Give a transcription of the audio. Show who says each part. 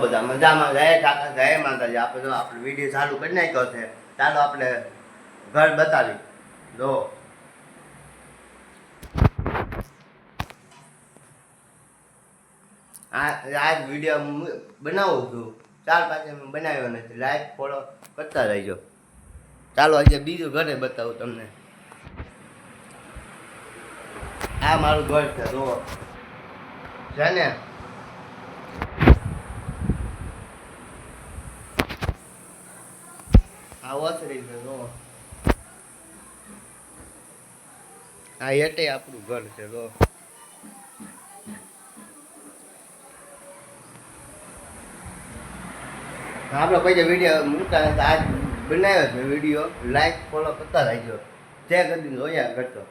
Speaker 1: બધા મજામાં જાય કાકા જય માતાજી. આપણે તો આપણે વિડીયો ચાલુ કરી નાખ્યો છે. ચાલો આપણે ઘર બતાવી જો. આ વિડીયો બનાવું છું 4-5 બનાવ્યો નથી. લાઈક ફોલો કરતા રહેજો. ચાલો આજે બીજું ઘરે બતાવું તમને. આ મારું ઘર છે જો છે ને. આ ઓસરી છે જો. આ એટલે આપણું ઘર છે જો. આપણે પછી વિડીયો મૂકતા આજ બનાવ્યો છે વિડીયો. લાઈક ફોલો કરતા રહેજો. જે કરી જોયા કરતો.